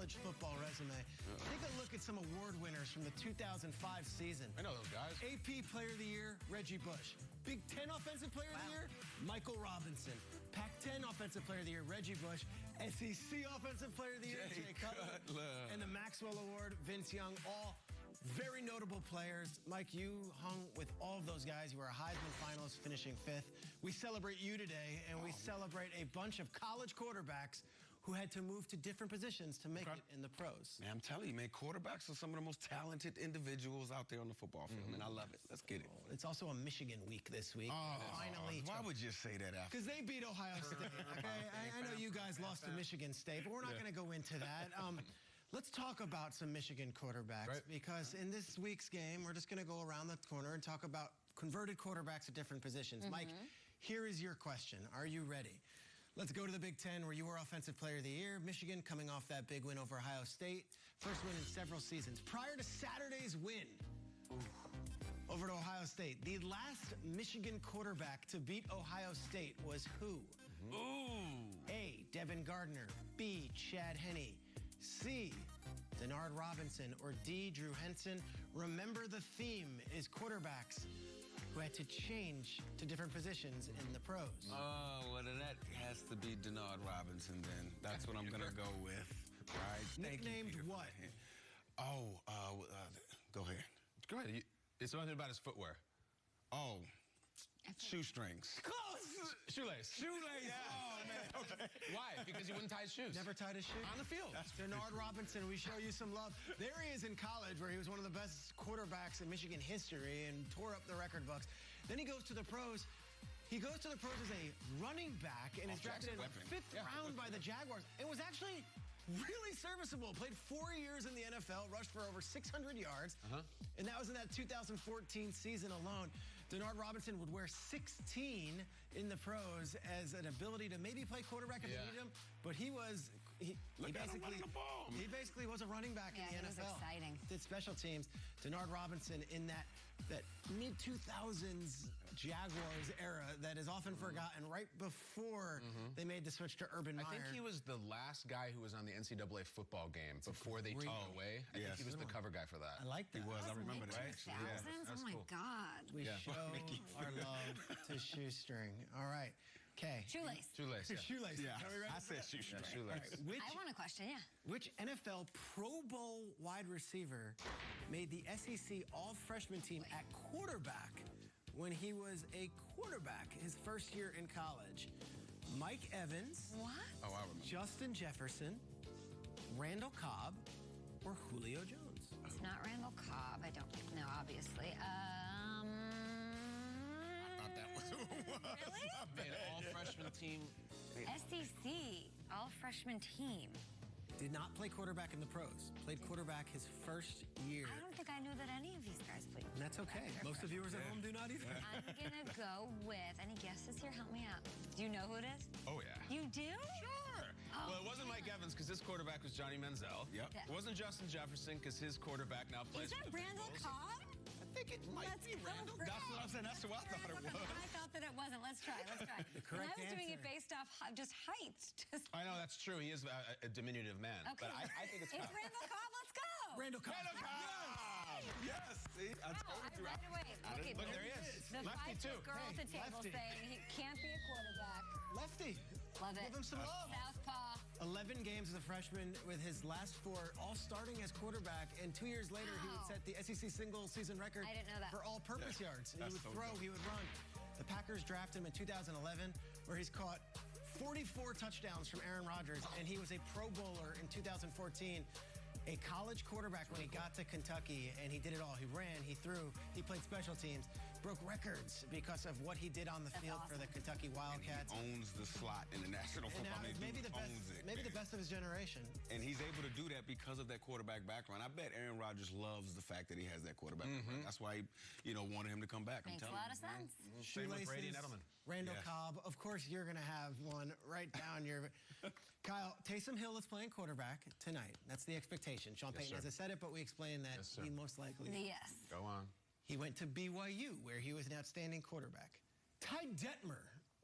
college football resume. Take a look at some award winners from the 2005 season. I know those guys. AP Player of the Year, Reggie Bush. Big Ten Offensive Player of the Year, Michael Robinson. Pac-10 Offensive Player of the Year, Reggie Bush. SEC Offensive Player of the Year, Jay Cutler. And the Maxwell Award, Vince Young. All very notable players. Mike, you hung with all of those guys. You were a Heisman finalist, finishing 5th. We celebrate you today, and we celebrate a bunch of college quarterbacks who had to move to different positions to make it in the pros. Man, I'm telling you, man, quarterbacks are some of the most talented individuals out there on the football field, and I love it. Let's get it. It's also a Michigan week this week. Finally. Why would you say that after? Because they beat Ohio State, okay? I know you guys lost to Michigan State, but we're not going to go into that. Let's talk about some Michigan quarterbacks, because in this week's game, we're just going to go around the corner and talk about converted quarterbacks at different positions. Mike, here is your question. Are you ready? Let's go to the Big Ten, where you were Offensive Player of the Year. Michigan coming off that big win over Ohio State. First win in several seasons. Prior to Saturday's win over to Ohio State, the last Michigan quarterback to beat Ohio State was who? A, Devin Gardner. B, Chad Henne. C, Denard Robinson. Or D, Drew Henson. Remember, the theme is quarterbacks who had to change to different positions in the pros. Oh, well, then that has to be Denard Robinson, then. That's what I'm going to go with. Right? Nicknamed what? Oh, go ahead. Go ahead. It's something about his footwear. Oh, shoestrings. Close! Shoelace. Shoelace. Yeah. Oh, man. Okay. Why? Because he wouldn't tie his shoes. Never tied his shoes? On the field. Denard Robinson, we show you some love. There he is in college, where he was one of the best quarterbacks in Michigan history and tore up the record books. Then he goes to the pros. He goes to the pros as a running back and is drafted in the 5th round by the Jaguars. It was actually really serviceable. Played 4 years in the NFL, rushed for over 600 yards, and that was in that 2014 season alone. Denard Robinson would wear 16 in the pros as an ability to maybe play quarterback if they needed him, but he basically was a running back in the NFL. Was exciting. Did special teams. Denard Robinson in that mid-2000s Jaguars era that is often forgotten, right before they made the switch to Urban Meyer. I think he was the last guy who was on the NCAA football game before they took it away. I think he was the cover guy for that. I like that. He was. I remember that. Oh my God. We show our love to shoestring. All right. Okay. Shoelace. Shoelace. Shoelace. Yeah. Are we ready? I said shoestring. Shoelace. Right. I want a question, Which NFL Pro Bowl wide receiver made the SEC All-Freshman team at quarterback when he was a quarterback his first year in college? Mike Evans. What? Oh, I remember. Justin Jefferson, Randall Cobb, or Julio Jones? It's not Randall Cobb. I don't think. No, obviously. Really? Made an all-freshman team. SEC, all-freshman team. Did not play quarterback in the pros. Played quarterback his first year. I don't think I knew that any of these guys played. And that's okay. Most of the viewers at home do not either. I'm going to go with, any guesses here? Help me out. Do you know who it is? Oh, yeah. You do? Sure. Well, it wasn't Mike Evans, because his quarterback was Johnny Manziel. Yep. It wasn't Justin Jefferson, because his quarterback now plays Is that Randall Cobb? I think it might be Randall. That's what I'm saying. That's who I thought it was. I thought that it wasn't. Let's try. Let's try. The correct I was doing answer. it based off just height. I know, that's true. He is a diminutive man. Okay. But I think it's It's Cobb. Randall Cobb. Let's go. Randall Cobb. Randall Cobb! Yes! See? I told you. Right away. Look, there he is. The Lefty, too. 5 girl at the table lefty. saying he can't be a quarterback. Lefty. Love it. Give him some love. Southpaw. 11 games as a freshman, with his last 4 all starting as quarterback, and 2 years later he would set the SEC single-season record I didn't know that. for all-purpose yards. He would throw, he would run. The Packers drafted him in 2011, where he's caught 44 touchdowns from Aaron Rodgers, and he was a Pro Bowler in 2014. A college quarterback when he got to Kentucky, and he did it all. He ran, he threw, he played special teams, broke records because of what he did on the field for the Kentucky Wildcats. He owns the slot in the National Football And now League. maybe the owns best, it, maybe man. the best of his generation. And he's able to do that because of that quarterback background. I bet Aaron Rodgers loves the fact that he has that quarterback background. That's why he, wanted him to come back. Makes I'm a telling lot of sense. Same with Brady and Edelman. Randall Yes. Cobb. Of course, you're going to have one right down your... Kyle, Taysom Hill is playing quarterback tonight. That's the expectation. Sean Payton hasn't said it, but we explained that he most likely... Yes. Go on. He went to BYU, where he was an outstanding quarterback. Ty Detmer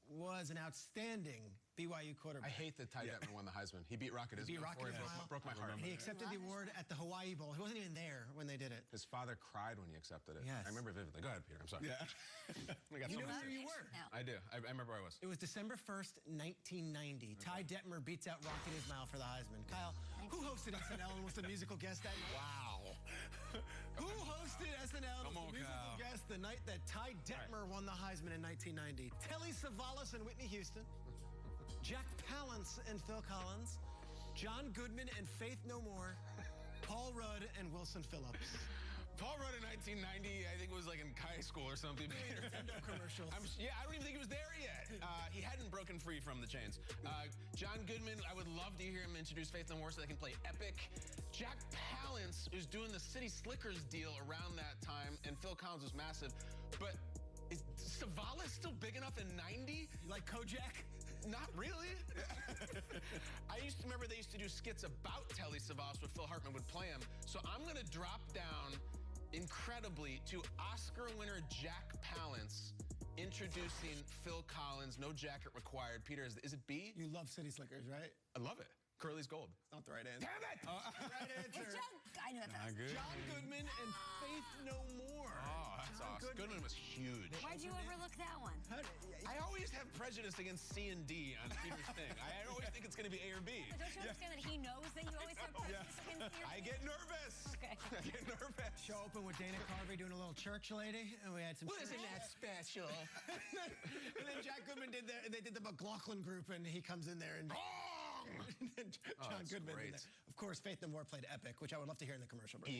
was an outstanding BYU quarterback. I hate that Ty Detmer won the Heisman. He beat Rocket Ismail before he broke my heart. He accepted the award at the Hawaii Bowl. He wasn't even there when they did it. His father cried when he accepted it. Yes. I remember vividly. Go ahead, Peter. I'm sorry. Yeah. You know where you were? I do. I remember where I was. It was December 1st, 1990. Ty Detmer beats out Rocket Ismail for the Heisman. Kyle, who hosted SNL and was the musical guest that night? Wow. Who hosted SNL and was the musical Kyle. guest the night that Ty Detmer won the Heisman in 1990? Telly Savalas and Whitney Houston, Jack Palance and Phil Collins, John Goodman and Faith No More, Paul Rudd and Wilson Phillips. Paul Rudd in 1990, I think it was like in high school or something. Nintendo commercials. I don't even think he was there yet. He hadn't broken free from the chains. John Goodman, I would love to hear him introduce Faith No More so they can play Epic. Jack Palance was doing the City Slickers deal around that time, and Phil Collins was massive. But is Savalas still big enough in 90? You like Kojak? Not really. I used to remember they used to do skits about Telly Savalas where Phil Hartman would play him. So I'm going to drop down incredibly to Oscar winner Jack Palance introducing Phil Collins, no jacket required. Peter, is it B? You love City Slickers, right? I love it. Curly's gold. Not the right answer. Damn it! Right answer. I knew that. John Goodman and Faith No More. Oh, that's awesome. Goodman was huge. Why'd you overlook that one? I always have prejudice against C and D on Peter's thing. I always think it's going to be A or B. But don't you understand that he knows that you always have prejudice against your I get nervous. Okay. I get nervous. Show open with Dana Carvey doing a little church lady, and we had some. What isn't that special? And then Jack Goodman did they did the McLaughlin group, and he comes in there and. John Goodman in there. Of course, Faith No More played Epic, which I would love to hear in the commercial break.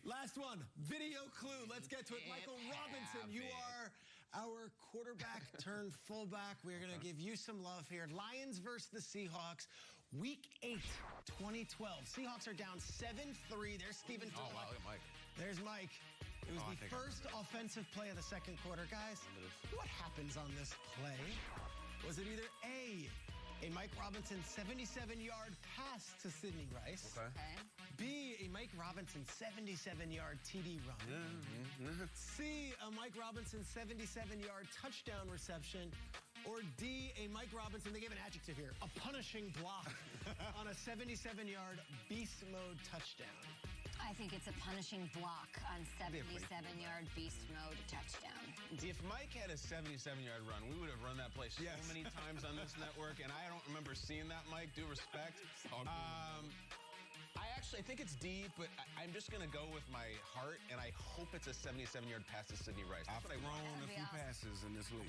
Last one, video clue. Let's get to it. Michael Robinson, you are our quarterback turned fullback. We're going to give you some love here. Lions versus the Seahawks. Week 8, 2012. Seahawks are down 7-3. There's Stephen Tulloch. Oh, wow, look at Mike. There's Mike. It was the first offensive play of the second quarter. Guys, what happens on this play? Was it either A, Mike Robinson 77-yard pass to Sidney Rice, Okay. B, a Mike Robinson 77-yard TD run, C, a Mike Robinson 77-yard touchdown reception, or D, a Mike Robinson, they gave an adjective here, a punishing block on a 77-yard beast mode touchdown? I think it's a punishing block on 77-yard beast mode touchdown. If Mike had a 77-yard run, we would have run that play so many times on this network, and I don't remember seeing that, Mike. Due respect. I think it's D, but I'm just going to go with my heart, and I hope it's a 77-yard pass to Sidney Rice. I've thrown a few passes in this league.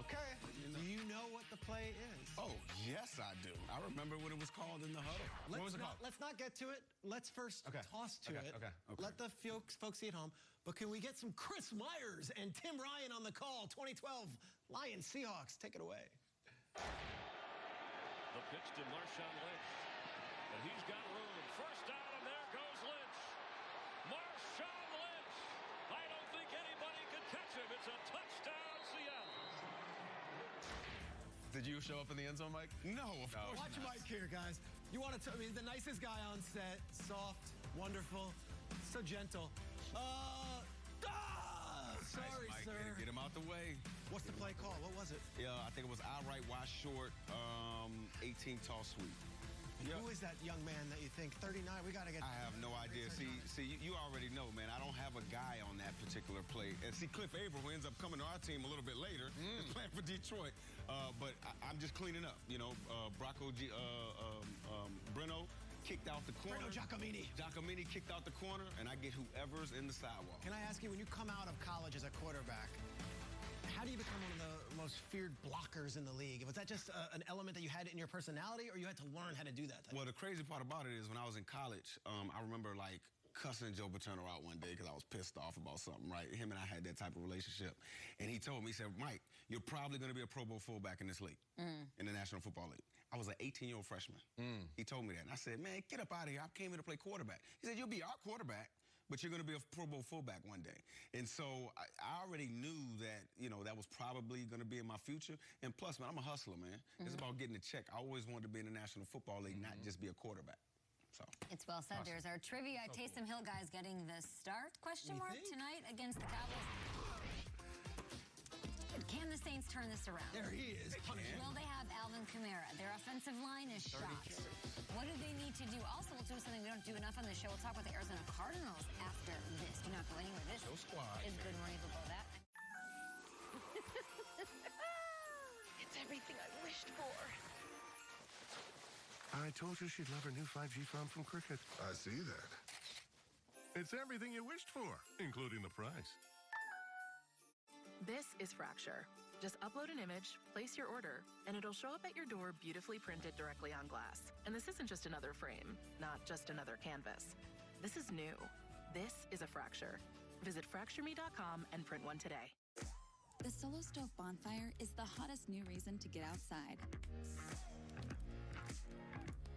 Okay. Do you know what the play is? Oh, yes, I do. I remember what it was called in the huddle. What was it called? Let's not get to it. Let's first toss to it. Okay. Let the folks see at home. But can we get some Chris Myers and Tim Ryan on the call? 2012 Lions Seahawks. Take it away. The pitch to Marshawn Lynch. And he's got room. First down, and there goes Lynch. Marshawn Lynch. I don't think anybody could catch him. It's a touchdown, Seattle. Did you show up in the end zone, Mike? No, of course Watch not. Mike here, guys. You want to tell me the nicest guy on set, soft, wonderful, so gentle. Sorry, Mike, sir. Get him out the way. What's the play call? What was it? Yeah, I think it was outright wide short, 18 toss sweep. Who is that young man that you think 39? We got to get. I have no idea. See, you already know, man. I don't have a guy on that particular play. And see, Cliff Averill, who ends up coming to our team a little bit later, is playing for Detroit. But I'm just cleaning up. You know, Breno kicked out the corner. Breno Giacomini. Giacomini kicked out the corner, and I get whoever's in the sidewalk. Can I ask you, when you come out of college as a quarterback, how do you become one of the most feared blockers in the league? Was that just an element that you had in your personality, or you had to learn how to do that? Well, the crazy part about it is when I was in college, I remember like cussing Joe Paterno out one day because I was pissed off about something, right? Him and I had that type of relationship. And he told me, he said, Mike, you're probably going to be a Pro Bowl fullback in this league, in the National Football League. I was an 18-year-old freshman. He told me that. And I said, man, get up out of here. I came here to play quarterback. He said, you'll be our quarterback, but you're going to be a Pro Bowl fullback one day. And so I already knew that, you know, that was probably going to be in my future. And plus, man, I'm a hustler, man. It's about getting a check. I always wanted to be in the National Football League, not just be a quarterback. So it's well said. There's our trivia. Taysom Hill guys getting the start, question mark, tonight against the Cowboys. Can the Saints turn this around? There he is. Will they have Alvin Kamara? Their offensive line is shot. What do they need to do? Also, we'll do something we don't do enough on the show. We'll talk about the Arizona Cardinals after this. Do not go anywhere. This is Good Morning Football. That. It's everything I wished for. I told you she'd love her new 5G phone from Cricket. I see that. It's everything you wished for, including the price. This is Fracture. Just upload an image, place your order, and it'll show up at your door beautifully printed directly on glass. And this isn't just another frame, not just another canvas. This is new. This is a Fracture. Visit fractureme.com and print one today. The Solo Stove Bonfire is the hottest new reason to get outside.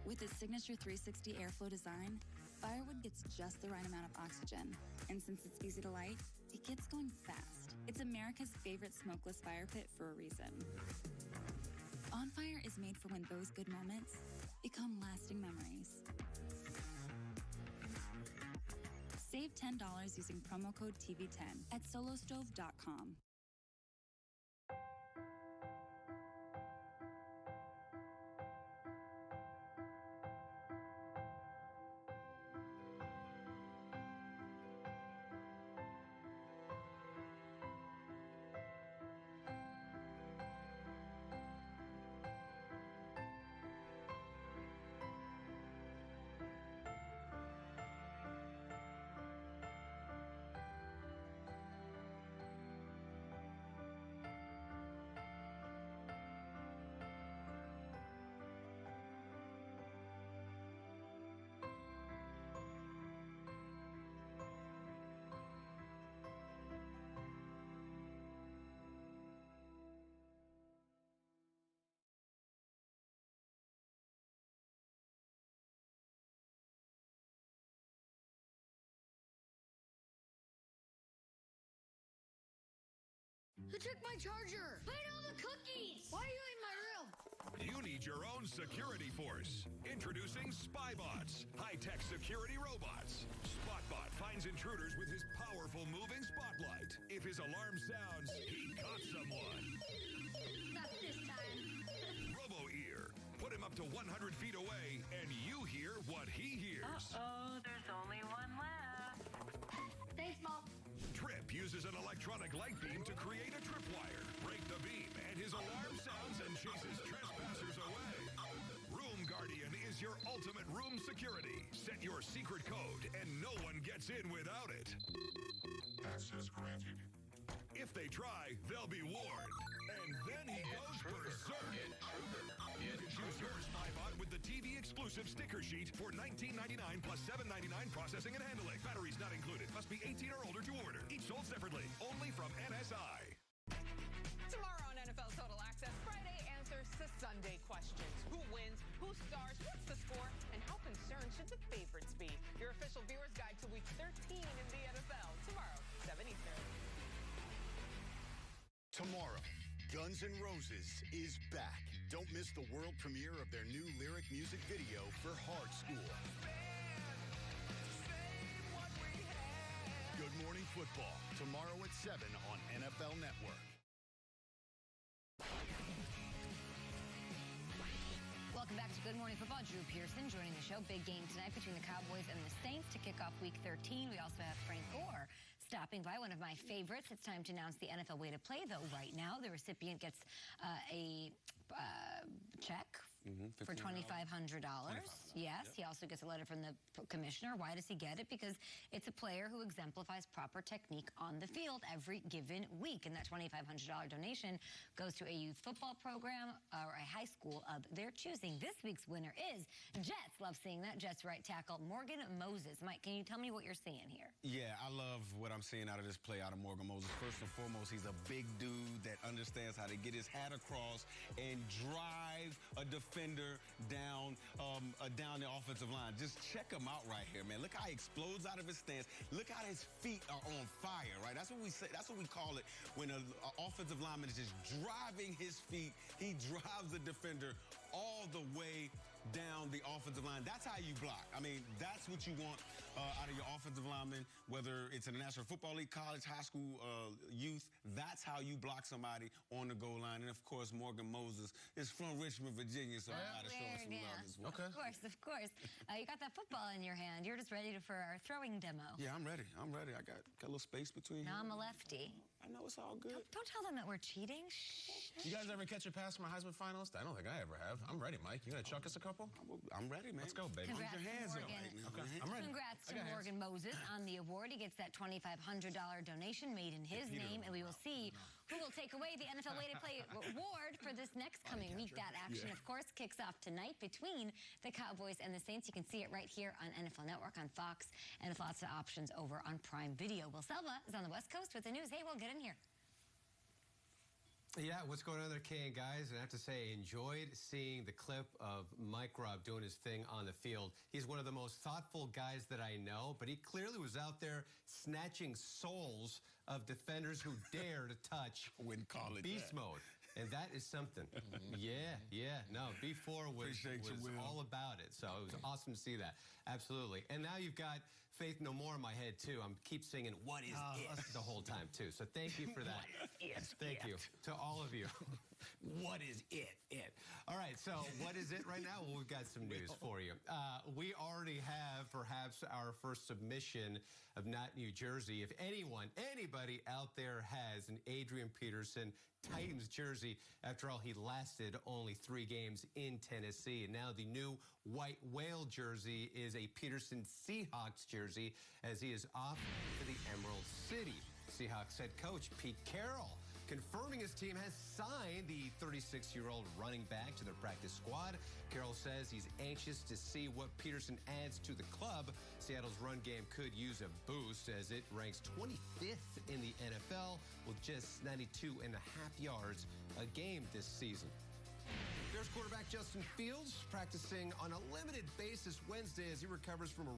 With its signature 360 airflow design, firewood gets just the right amount of oxygen. And since it's easy to light, it gets going fast. It's America's favorite smokeless fire pit for a reason. Bonfire is made for when those good moments become lasting memories. Save $10 using promo code TV10 at solostove.com. Who took my charger? Put all the cookies! Why are you in my room? You need your own security force. Introducing SpyBots, high-tech security robots. SpotBot finds intruders with his powerful moving spotlight. If his alarm sounds, he caught someone. Not this time. Robo-Ear. Put him up to 100 feet away, and you hear what he hears. Uh-oh, there's only one left. Thanks, Mom. Trip uses an electronic light beam to create a tripwire. Break the beam, and his alarm sounds and chases trespassers away. Room Guardian is your ultimate room security. Set your secret code, and no one gets in without it. Access granted. If they try, they'll be warned. And then he goes berserk. You can choose your SpyBot with the TV-exclusive sticker sheet for $19.99 plus $7.99 processing and handling. Batteries not included. Must be 18 or older to order. Each sold separately. Only from NSI. Tomorrow on NFL Total Access, Friday answers to Sunday questions. Who wins? Who stars? What's the score? And how concerned should the favorites be? Your official viewer's guide to Week 13 in the NFL. Tomorrow, 7 Eastern. Tomorrow, Guns N' Roses is back. Don't miss the world premiere of their new lyric music video for Hard School. Good Morning Football, tomorrow at 7 on NFL Network. Welcome back to Good Morning Football. Drew Pearson joining the show. Big game tonight between the Cowboys and the Saints to kick off Week 13. We also have Frank Gore stopping by, one of my favorites. It's time to announce the NFL way to play, though. Right now, the recipient gets a check for $2,500. Yes, he also gets a letter from the commissioner. Why does he get it? Because it's a player who exemplifies proper technique on the field every given week. And that $2,500 donation goes to a youth football program or a high school of their choosing. This week's winner is Jets. Love seeing that. Jets right tackle Morgan Moses. Mike, can you tell me what you're seeing here? Yeah, I love what I'm seeing out of this play out of Morgan Moses. First and foremost, he's a big dude that understands how to get his hat across and drive a defender down the offensive line. Just check him out right here, man. Look how he explodes out of his stance. Look how his feet are on fire, right? That's what we say. That's what we call it when an offensive lineman is just driving his feet. He drives the defender all the way down the offensive line. That's how you block. I mean, that's what you want out of your offensive lineman, whether it's in the National Football League, college, high school, youth. That's how you block somebody on the goal line. And, of course, Morgan Moses is from Richmond, Virginia, so I got to show him some love as well. Okay. Of course. You got that football in your hand. You're just ready for our throwing demo. Yeah, I'm ready. I got a little space between Now here. I'm a lefty. I know it's all good. Don't tell them that we're cheating. Shh. You guys ever catch a pass from a Heisman finalist? I don't think I ever have. I'm ready, Mike. You gonna chuck us a couple? I'm ready, man. Let's go, baby. Congrats Put your hands to up Morgan. right now. Okay, I'm ready. Congrats to Morgan Moses on the award. He gets that $2,500 donation made in his name, and we will see who will take away the NFL Way to Play award for this next coming week. That action, of course, kicks off tonight between the Cowboys and the Saints. You can see it right here on NFL Network, on Fox, and lots of options over on Prime Video. Will Selva is on the West Coast with the news. Hey, Will, get in here. Yeah, what's going on there, Kay and guys? And I have to say, enjoyed seeing the clip of Mike Robb doing his thing on the field. He's one of the most thoughtful guys that I know, but he clearly was out there snatching souls of defenders who dare to touch beast mode. And that is something. Yeah. No, B4 was all about it. So it was awesome to see that. Absolutely. And now you've got Faith No More in my head, too. I'm keep singing, what is it, the whole time, too. So thank you for that. Thank you to all of you. What is it? All right, so what is it right now? Well, we've got some news for you. We already have perhaps our first submission of Not New Jersey. If anybody out there has an Adrian Peterson Titans jersey, after all, he lasted only 3 games in Tennessee. And now the new white whale jersey is a Peterson Seahawks jersey, as he is off to the Emerald City. Seahawks head coach Pete Carroll confirming his team has signed the 36-year-old running back to their practice squad. Carroll says he's anxious to see what Peterson adds to the club. Seattle's run game could use a boost, as it ranks 25th in the NFL with just 92.5 yards a game this season. Bears quarterback Justin Fields practicing on a limited basis Wednesday as he recovers from a